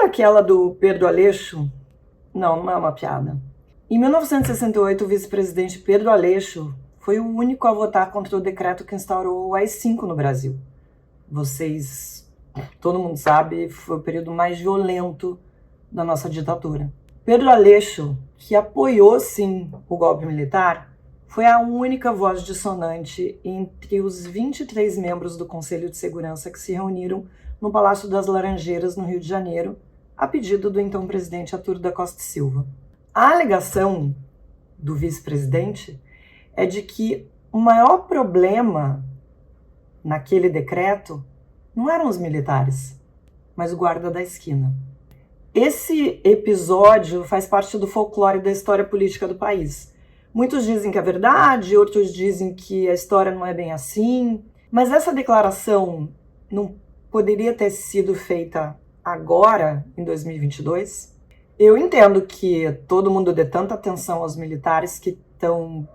aquela do Pedro Aleixo? Não, não é uma piada. Em 1968, o vice-presidente Pedro Aleixo foi o único a votar contra o decreto que instaurou o AI-5 no Brasil. Todo mundo sabe, foi o período mais violento da nossa ditadura. Pedro Aleixo, que apoiou sim o golpe militar, foi a única voz dissonante entre os 23 membros do Conselho de Segurança que se reuniram no Palácio das Laranjeiras, no Rio de Janeiro, a pedido do então presidente Arthur da Costa e Silva. A alegação do vice-presidente é de que o maior problema naquele decreto não eram os militares, mas o guarda da esquina. Esse episódio faz parte do folclore da história política do país. Muitos dizem que é verdade, outros dizem que a história não é bem assim, mas essa declaração não poderia ter sido feita agora, em 2022? Eu entendo que todo mundo dê tanta atenção aos militares que estão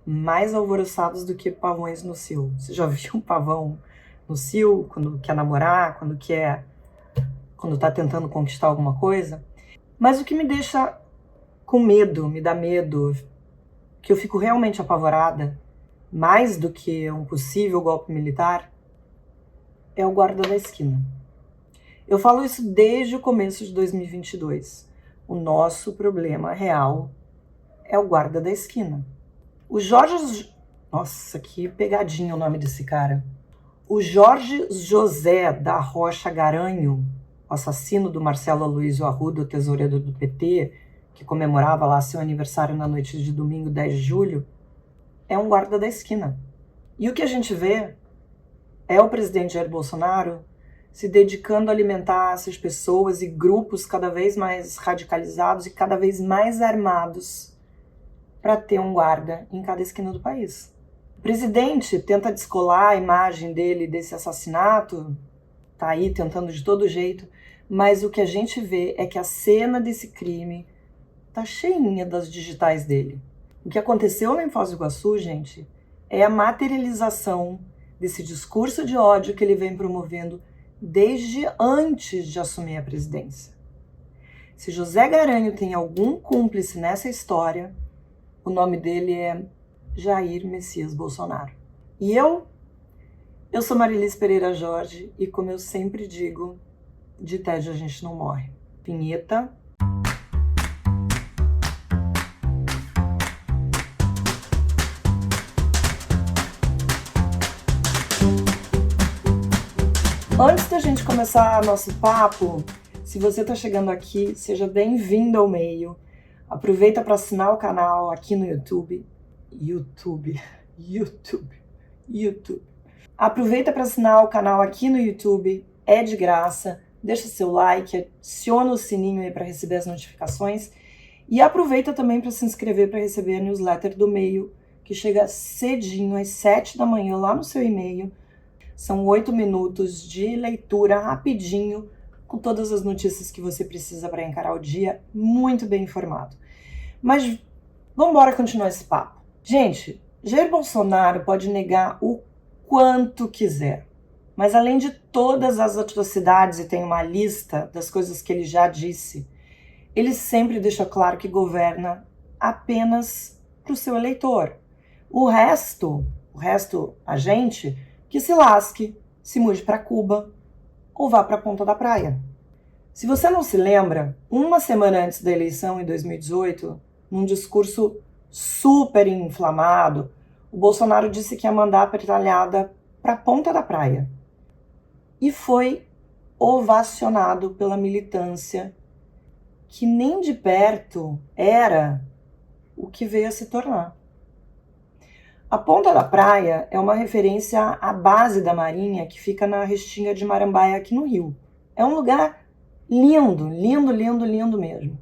mais alvoroçados do que pavões no cio. Você já viu um pavão no cio quando quer namorar, quando tá tentando conquistar alguma coisa? Mas o que me deixa com medo, me dá medo, que eu fico realmente apavorada, mais do que um possível golpe militar, é o guarda da esquina. Eu falo isso desde o começo de 2022. O nosso problema real é o guarda da esquina. O Jorge... Nossa, que pegadinha o nome desse cara. O Jorge José da Rocha Garanho, o assassino do Marcelo Aloysio Arruda, o tesoureiro do PT, que comemorava lá seu aniversário na noite de domingo, 10 de julho, é um guarda da esquina. E o que a gente vê é o presidente Jair Bolsonaro se dedicando a alimentar essas pessoas e grupos cada vez mais radicalizados e cada vez mais armados para ter um guarda em cada esquina do país. O presidente tenta descolar a imagem dele desse assassinato, tá aí tentando de todo jeito, mas o que a gente vê é que a cena desse crime tá cheinha das digitais dele. O que aconteceu em Foz do Iguaçu, gente, é a materialização desse discurso de ódio que ele vem promovendo desde antes de assumir a presidência. Se José Garanho tem algum cúmplice nessa história, o nome dele é Jair Messias Bolsonaro. E eu sou Marilis Pereira Jorge e, como eu sempre digo, de tédio a gente não morre. Vinheta. Antes da gente começar nosso papo, se você está chegando aqui, seja bem-vindo ao meio. Aproveita para assinar o canal aqui no YouTube. Aproveita para assinar o canal aqui no YouTube, é de graça. Deixa seu like, aciona o sininho aí para receber as notificações. E aproveita também para se inscrever para receber a newsletter do Meio, que chega cedinho, às 7 da manhã, lá no seu e-mail. São 8 minutos de leitura rapidinho, com todas as notícias que você precisa para encarar o dia, muito bem informado. Mas vamos embora continuar esse papo. Gente, Jair Bolsonaro pode negar o quanto quiser, mas além de todas as atrocidades, e tem uma lista das coisas que ele já disse, ele sempre deixa claro que governa apenas para o seu eleitor. O resto, a gente, que se lasque, se mude para Cuba ou vá para a ponta da praia. Se você não se lembra, uma semana antes da eleição, em 2018, num discurso super inflamado, o Bolsonaro disse que ia mandar a petralhada para a ponta da praia. E foi ovacionado pela militância, que nem de perto era o que veio a se tornar. A Ponta da Praia é uma referência à base da Marinha que fica na Restinga de Marambaia, aqui no Rio. É um lugar lindo, lindo, lindo, lindo mesmo.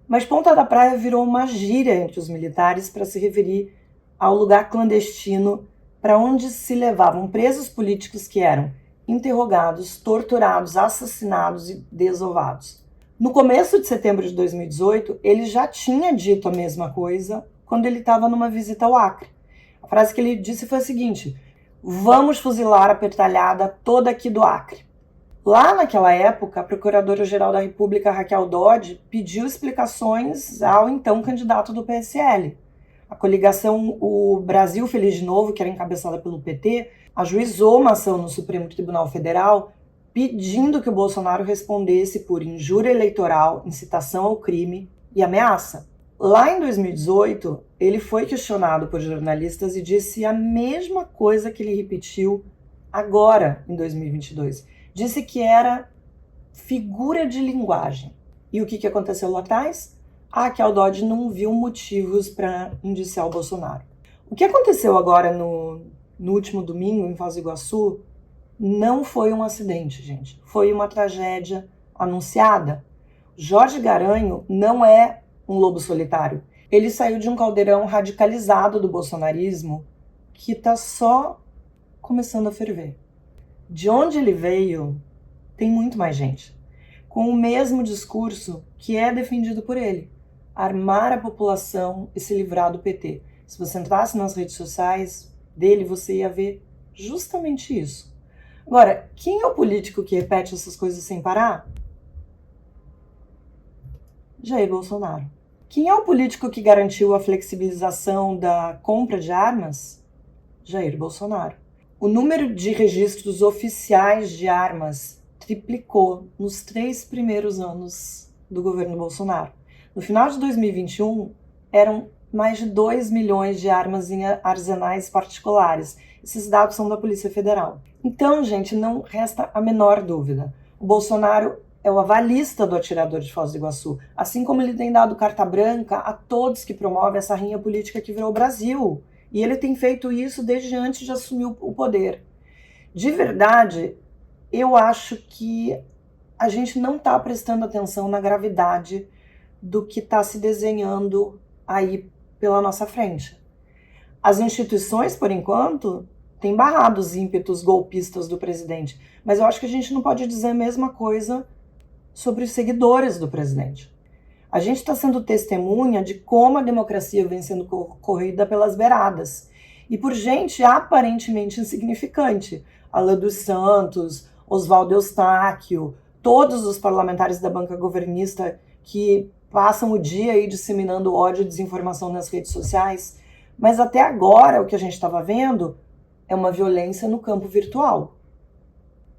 Mas Ponta da Praia virou uma gíria entre os militares para se referir ao lugar clandestino para onde se levavam presos políticos que eram interrogados, torturados, assassinados e desovados. No começo de setembro de 2018, ele já tinha dito a mesma coisa quando ele estava numa visita ao Acre. A frase que ele disse foi a seguinte: vamos fuzilar a petralhada toda aqui do Acre. Lá naquela época, a Procuradora-Geral da República, Raquel Dodge, pediu explicações ao então candidato do PSL. A coligação O Brasil Feliz de Novo, que era encabeçada pelo PT, ajuizou uma ação no Supremo Tribunal Federal pedindo que o Bolsonaro respondesse por injúria eleitoral, incitação ao crime e ameaça. Lá em 2018, ele foi questionado por jornalistas e disse a mesma coisa que ele repetiu agora, em 2022. Disse que era figura de linguagem. E o que aconteceu lá atrás? A Raquel Dodge não viu motivos para indiciar o Bolsonaro. O que aconteceu agora no último domingo, em Foz do Iguaçu, não foi um acidente, gente. Foi uma tragédia anunciada. Jorge Garanho não é um lobo solitário. Ele saiu de um caldeirão radicalizado do bolsonarismo que está só começando a ferver. De onde ele veio, tem muito mais gente, com o mesmo discurso que é defendido por ele: armar a população e se livrar do PT. Se você entrasse nas redes sociais dele, você ia ver justamente isso. Agora, quem é o político que repete essas coisas sem parar? Jair Bolsonaro. Quem é o político que garantiu a flexibilização da compra de armas? Jair Bolsonaro. O número de registros oficiais de armas triplicou nos 3 primeiros anos do governo Bolsonaro. No final de 2021, eram mais de 2 milhões de armas em arsenais particulares. Esses dados são da Polícia Federal. Então, gente, não resta a menor dúvida. O Bolsonaro é o avalista do atirador de Foz do Iguaçu, assim como ele tem dado carta branca a todos que promovem essa rinha política que virou o Brasil. E ele tem feito isso desde antes de assumir o poder. De verdade, eu acho que a gente não está prestando atenção na gravidade do que está se desenhando aí pela nossa frente. As instituições, por enquanto, têm barrado os ímpetos golpistas do presidente, mas eu acho que a gente não pode dizer a mesma coisa sobre os seguidores do presidente. A gente está sendo testemunha de como a democracia vem sendo corrida pelas beiradas. E por gente aparentemente insignificante. Alan dos Santos, Oswaldo Eustáquio, todos os parlamentares da banca governista que passam o dia aí disseminando ódio e desinformação nas redes sociais. Mas até agora, o que a gente estava vendo é uma violência no campo virtual.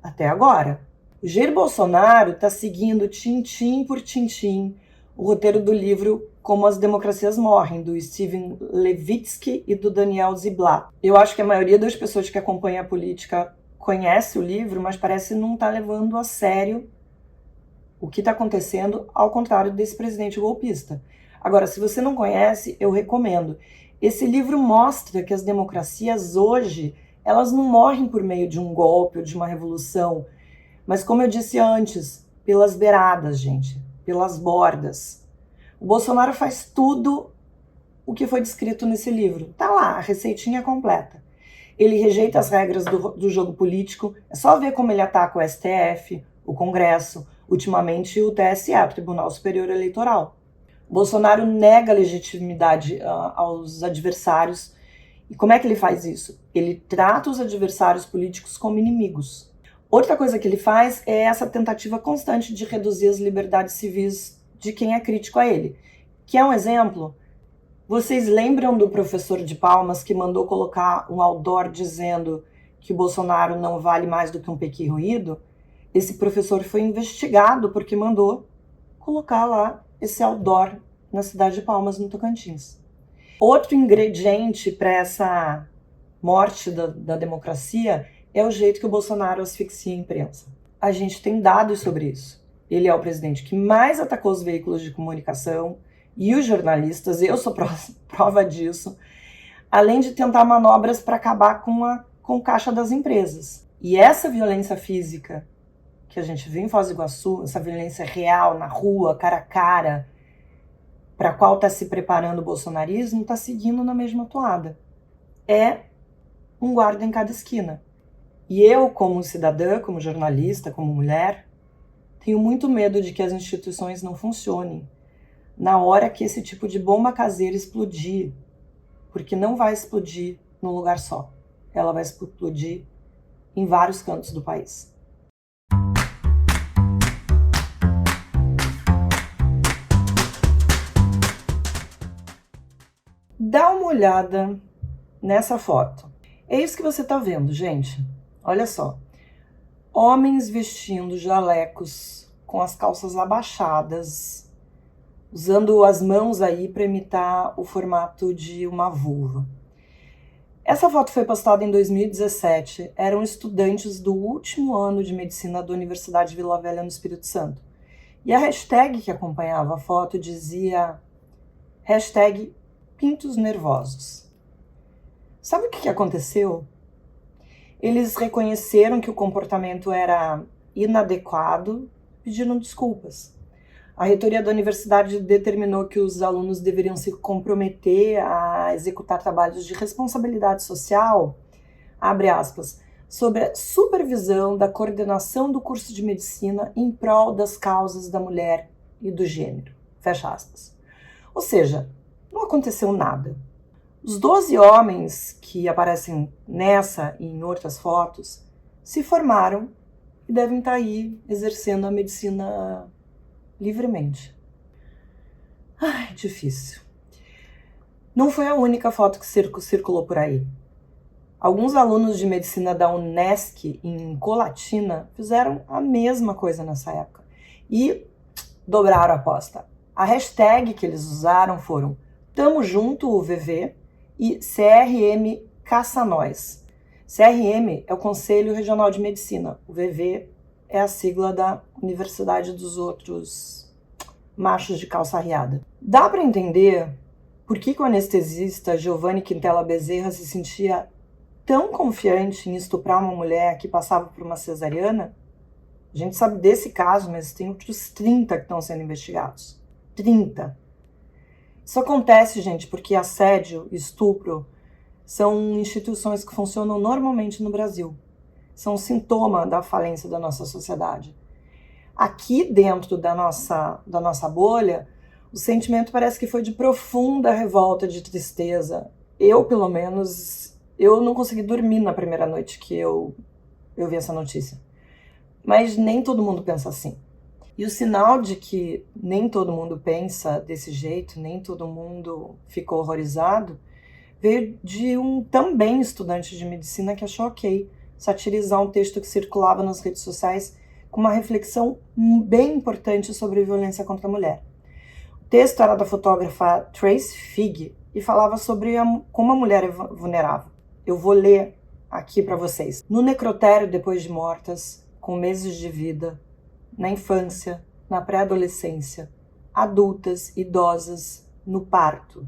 Até agora. O Jair Bolsonaro está seguindo tintim por tintim o roteiro do livro Como as Democracias Morrem, do Steven Levitsky e do Daniel Ziblatt. Eu acho que a maioria das pessoas que acompanham a política conhece o livro, mas parece não estar levando a sério o que está acontecendo, ao contrário desse presidente golpista. Agora, se você não conhece, eu recomendo. Esse livro mostra que as democracias hoje, elas não morrem por meio de um golpe ou de uma revolução, mas, como eu disse antes, pelas beiradas, gente, pelas bordas. O Bolsonaro faz tudo o que foi descrito nesse livro. Tá lá, a receitinha completa. Ele rejeita as regras do jogo político. É só ver como ele ataca o STF, o Congresso, ultimamente o TSE, o Tribunal Superior Eleitoral. O Bolsonaro nega legitimidade aos adversários. E como é que ele faz isso? Ele trata os adversários políticos como inimigos. Outra coisa que ele faz é essa tentativa constante de reduzir as liberdades civis de quem é crítico a ele. Que é um exemplo? Vocês lembram do professor de Palmas que mandou colocar um outdoor dizendo que o Bolsonaro não vale mais do que um pequi ruído? Esse professor foi investigado porque mandou colocar lá esse outdoor na cidade de Palmas, no Tocantins. Outro ingrediente para essa morte da democracia é o jeito que o Bolsonaro asfixia a imprensa. A gente tem dados sobre isso. Ele é o presidente que mais atacou os veículos de comunicação e os jornalistas, eu sou prova disso, além de tentar manobras para acabar com o caixa das empresas. E essa violência física que a gente vê em Foz do Iguaçu, essa violência real, na rua, cara a cara, para a qual está se preparando o bolsonarismo, está seguindo na mesma toada. É um guarda em cada esquina. E eu, como cidadã, como jornalista, como mulher, tenho muito medo de que as instituições não funcionem na hora que esse tipo de bomba caseira explodir, porque não vai explodir num lugar só. Ela vai explodir em vários cantos do país. uma olhada nessa foto. É isso que você está vendo, gente. Olha só. Homens vestindo jalecos com as calças abaixadas, usando as mãos aí para imitar o formato de uma vulva. Essa foto foi postada em 2017. Eram estudantes do último ano de medicina da Universidade Vila Velha, no Espírito Santo. E a hashtag que acompanhava a foto dizia hashtag pintos nervosos. Sabe o que aconteceu? Eles reconheceram que o comportamento era inadequado, pediram desculpas. A reitoria da universidade determinou que os alunos deveriam se comprometer a executar trabalhos de responsabilidade social, abre aspas, sob a supervisão da coordenação do curso de medicina em prol das causas da mulher e do gênero, fecha aspas. Ou seja, não aconteceu nada. Os 12 homens que aparecem nessa e em outras fotos se formaram e devem estar aí exercendo a medicina livremente. Ai, difícil. Não foi a única foto que circulou por aí. Alguns alunos de medicina da Unesc, em Colatina, fizeram a mesma coisa nessa época e dobraram a aposta. A hashtag que eles usaram foram Tamo Junto UVV e CRM Caça Nós. CRM é o Conselho Regional de Medicina. O VV é a sigla da Universidade dos Outros Machos de Calça Arriada. Dá para entender por que o anestesista Giovanni Quintela Bezerra se sentia tão confiante em estuprar uma mulher que passava por uma cesariana? A gente sabe desse caso, mas tem outros 30 que estão sendo investigados. 30. Isso acontece, gente, porque assédio e estupro são instituições que funcionam normalmente no Brasil. São um sintoma da falência da nossa sociedade. Aqui dentro da nossa bolha, o sentimento parece que foi de profunda revolta, de tristeza. Eu, pelo menos, eu não consegui dormir na primeira noite que eu vi essa notícia. Mas nem todo mundo pensa assim. E o sinal de que nem todo mundo pensa desse jeito, nem todo mundo ficou horrorizado, veio de um também estudante de medicina que achou ok satirizar um texto que circulava nas redes sociais com uma reflexão bem importante sobre violência contra a mulher. O texto era da fotógrafa Trace Fig e falava sobre como a mulher é vulnerável. Eu vou ler aqui para vocês. No necrotério depois de mortas, com meses de vida, na infância, na pré-adolescência, adultas, idosas, no parto,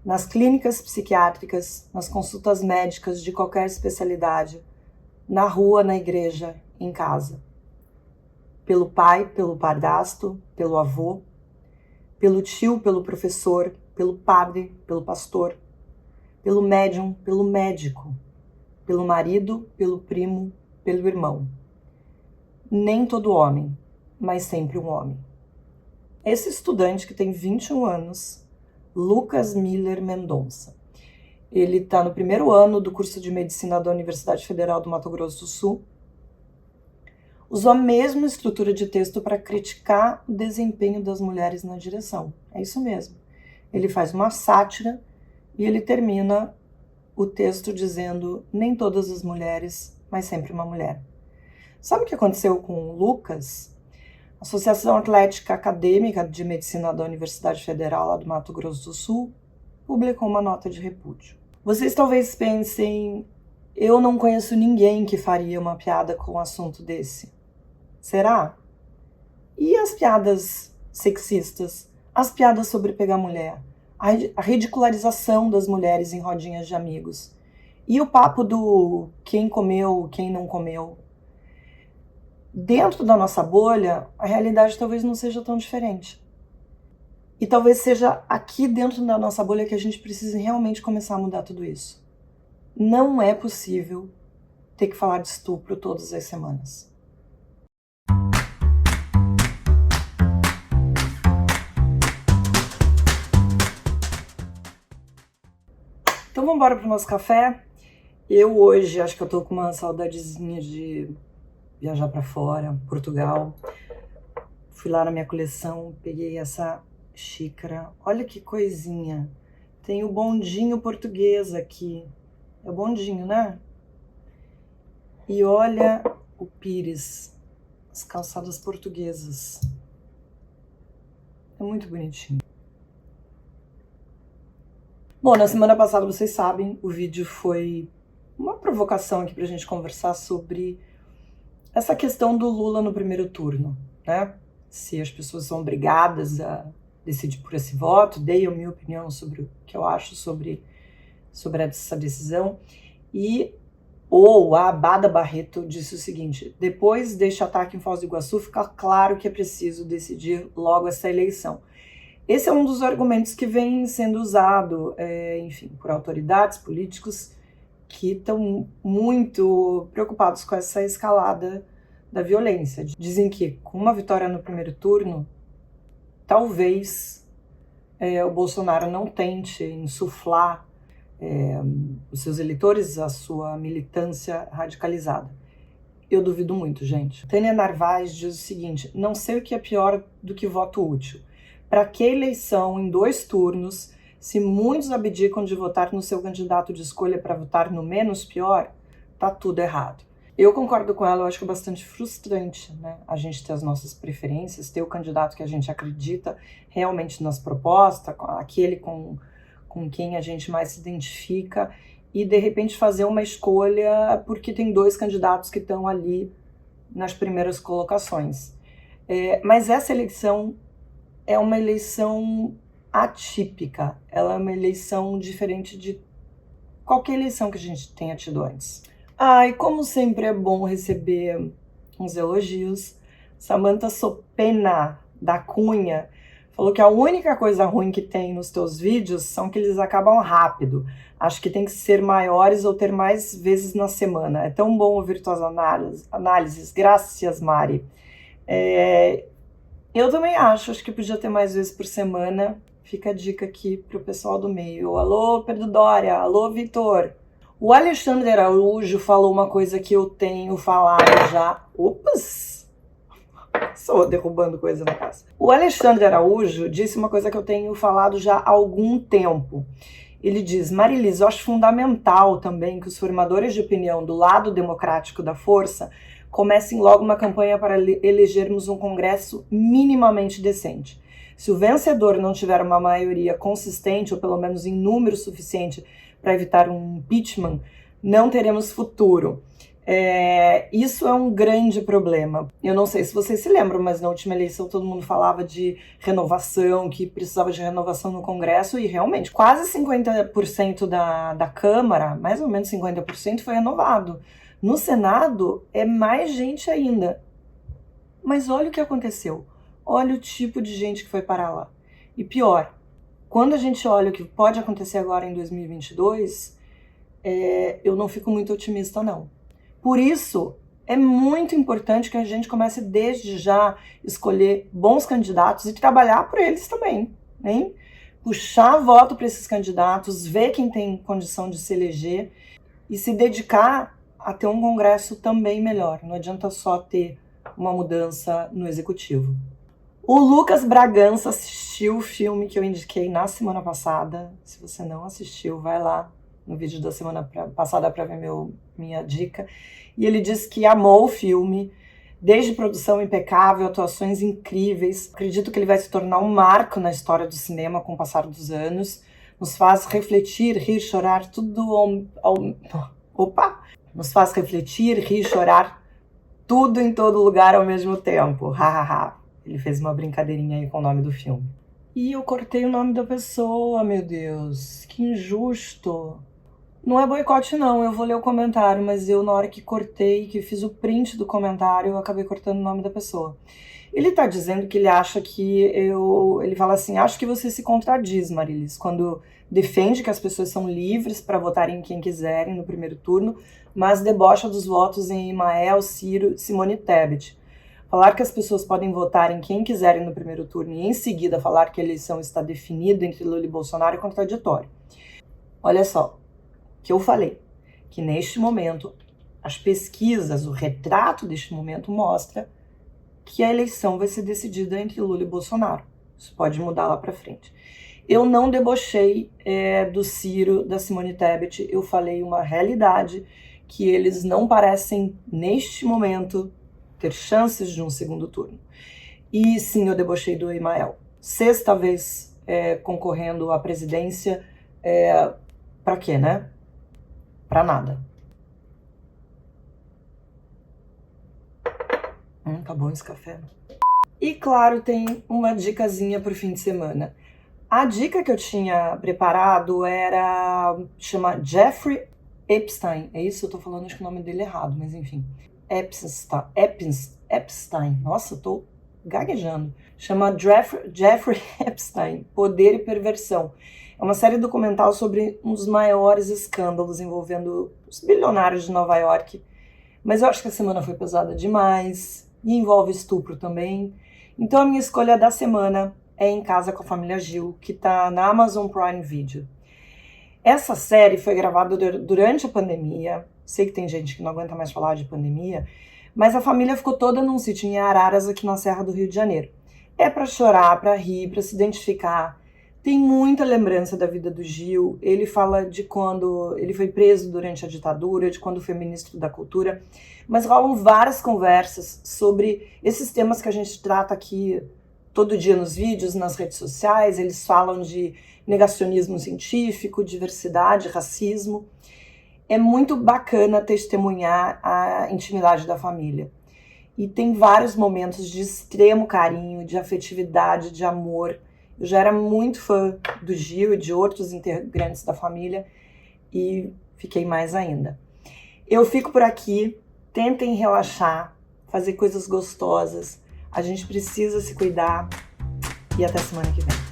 nas clínicas psiquiátricas, nas consultas médicas de qualquer especialidade, na rua, na igreja, em casa. Pelo pai, pelo padrasto, pelo avô, pelo tio, pelo professor, pelo padre, pelo pastor, pelo médium, pelo médico, pelo marido, pelo primo, pelo irmão. Nem todo homem, mas sempre um homem. Esse estudante que tem 21 anos, Lucas Miller Mendonça, ele está no primeiro ano do curso de medicina da Universidade Federal do Mato Grosso do Sul, usou a mesma estrutura de texto para criticar o desempenho das mulheres na direção. É isso mesmo. Ele faz uma sátira e ele termina o texto dizendo nem todas as mulheres, mas sempre uma mulher. Sabe o que aconteceu com o Lucas? A Associação Atlética Acadêmica de Medicina da Universidade Federal lá do Mato Grosso do Sul publicou uma nota de repúdio. Vocês talvez pensem, eu não conheço ninguém que faria uma piada com um assunto desse. Será? E as piadas sexistas? As piadas sobre pegar mulher? A ridicularização das mulheres em rodinhas de amigos? E o papo do quem comeu, quem não comeu? Dentro da nossa bolha, a realidade talvez não seja tão diferente. E talvez seja aqui dentro da nossa bolha que a gente precise realmente começar a mudar tudo isso. Não é possível ter que falar de estupro todas as semanas. Então vamos embora pro nosso café. Eu hoje acho que eu tô com uma saudadezinha de viajar para fora, Portugal. Fui lá na minha coleção, peguei essa xícara. Olha que coisinha. Tem o bondinho português aqui. É o bondinho, né? E olha o Pires, as calçadas portuguesas. É muito bonitinho. Bom, na semana passada, vocês sabem, o vídeo foi uma provocação aqui pra gente conversar sobre essa questão do Lula no primeiro turno, né? Se as pessoas são obrigadas a decidir por esse voto, dei a minha opinião sobre o que eu acho sobre essa decisão. A Abada Barreto disse o seguinte: depois deste ataque em Foz do Iguaçu, fica claro que é preciso decidir logo essa eleição. Esse é um dos argumentos que vem sendo usado, enfim, por autoridades políticos que estão muito preocupados com essa escalada da violência. Dizem que com uma vitória no primeiro turno, talvez o Bolsonaro não tente insuflar os seus eleitores a sua militância radicalizada. Eu duvido muito, gente. Tânia Narvaez diz o seguinte: não sei o que é pior do que voto útil. Para que eleição em 2 turnos, se muitos abdicam de votar no seu candidato de escolha para votar no menos pior, tá tudo errado. Eu concordo com ela, eu acho que é bastante frustrante, né? A gente ter as nossas preferências, ter o candidato que a gente acredita realmente nas propostas, aquele com quem a gente mais se identifica, e de repente fazer uma escolha porque tem 2 candidatos que estão ali nas primeiras colocações. Mas essa eleição é uma eleição atípica, ela é uma eleição diferente de qualquer eleição que a gente tenha tido antes. E como sempre é bom receber uns elogios. Samantha Sopena, da Cunha, falou que a única coisa ruim que tem nos teus vídeos são que eles acabam rápido. Acho que tem que ser maiores ou ter mais vezes na semana. É tão bom ouvir tuas análises. Graças, Mari. Eu também acho que podia ter mais vezes por semana. Fica a dica aqui pro pessoal do meio. Alô, Pedro Dória. Alô, Vitor. O Alexandre Araújo falou uma coisa que eu tenho falado já. Opas! Só derrubando coisa na casa. O Alexandre Araújo disse uma coisa que eu tenho falado já há algum tempo. Ele diz: Marilis, eu acho fundamental também que os formadores de opinião do lado democrático da força comecem logo uma campanha para elegermos um Congresso minimamente decente. Se o vencedor não tiver uma maioria consistente, ou pelo menos em número suficiente para evitar um impeachment, não teremos futuro. Isso é um grande problema. Eu não sei se vocês se lembram, mas na última eleição todo mundo falava de renovação, que precisava de renovação no Congresso, e realmente quase 50% da Câmara, mais ou menos 50%, foi renovado. No Senado é mais gente ainda. Mas olha o que aconteceu. Olha o tipo de gente que foi parar lá. E pior, quando a gente olha o que pode acontecer agora em 2022, eu não fico muito otimista, não. Por isso, é muito importante que a gente comece desde já a escolher bons candidatos e trabalhar por eles também, hein? Puxar voto para esses candidatos, ver quem tem condição de se eleger e se dedicar a ter um Congresso também melhor. Não adianta só ter uma mudança no Executivo. O Lucas Bragança assistiu o filme que eu indiquei na semana passada. Se você não assistiu, vai lá no vídeo da semana passada para ver minha dica. E ele disse que amou o filme, desde produção impecável, atuações incríveis. Acredito que ele vai se tornar um marco na história do cinema com o passar dos anos. Nos faz refletir, rir, chorar, Nos faz refletir, rir, chorar, tudo em todo lugar ao mesmo tempo. Hahaha. Ele fez uma brincadeirinha aí com o nome do filme. E eu cortei o nome da pessoa, meu Deus. Que injusto. Não é boicote, não. Eu vou ler o comentário, mas eu, na hora que cortei, que fiz o print do comentário, eu acabei cortando o nome da pessoa. Ele tá dizendo que ele acha que Ele fala assim: acho que você se contradiz, Marilis, quando defende que as pessoas são livres para votarem em quem quiserem no primeiro turno, mas debocha dos votos em Imael, Ciro, Simone Tebet. Falar que as pessoas podem votar em quem quiserem no primeiro turno e em seguida falar que a eleição está definida entre Lula e Bolsonaro é contraditório. Olha só, que eu falei que neste momento as pesquisas, o retrato deste momento mostra que a eleição vai ser decidida entre Lula e Bolsonaro. Isso pode mudar lá para frente. Eu não debochei do Ciro, da Simone Tebet, eu falei uma realidade, que eles não parecem, neste momento, ter chances de um segundo turno. E sim, eu debochei do Emael. Sexta vez concorrendo à presidência, pra quê, né? Pra nada. Tá bom esse café. E claro, tem uma dicasinha pro fim de semana. A dica que eu tinha preparado chama Jeffrey Epstein. É isso? Eu tô falando, acho que o nome dele é errado, mas enfim. Epstein. Nossa, eu tô gaguejando. Chama Jeffrey Epstein, Poder e Perversão. É uma série documental sobre um dos maiores escândalos envolvendo os bilionários de Nova York. Mas eu acho que a semana foi pesada demais e envolve estupro também. Então a minha escolha da semana é Em Casa com a Família Gil, que tá na Amazon Prime Video. Essa série foi gravada durante a pandemia. Sei que tem gente que não aguenta mais falar de pandemia, mas a família ficou toda num sítio em Araras, aqui na Serra do Rio de Janeiro. É pra chorar, pra rir, pra se identificar. Tem muita lembrança da vida do Gil. Ele fala de quando ele foi preso durante a ditadura, de quando foi ministro da Cultura. Mas rolam várias conversas sobre esses temas que a gente trata aqui todo dia nos vídeos, nas redes sociais. Eles falam de negacionismo científico, diversidade, racismo. É muito bacana testemunhar a intimidade da família. E tem vários momentos de extremo carinho, de afetividade, de amor. Eu já era muito fã do Gil e de outros integrantes da família e fiquei mais ainda. Eu fico por aqui, tentem relaxar, fazer coisas gostosas. A gente precisa se cuidar e até semana que vem.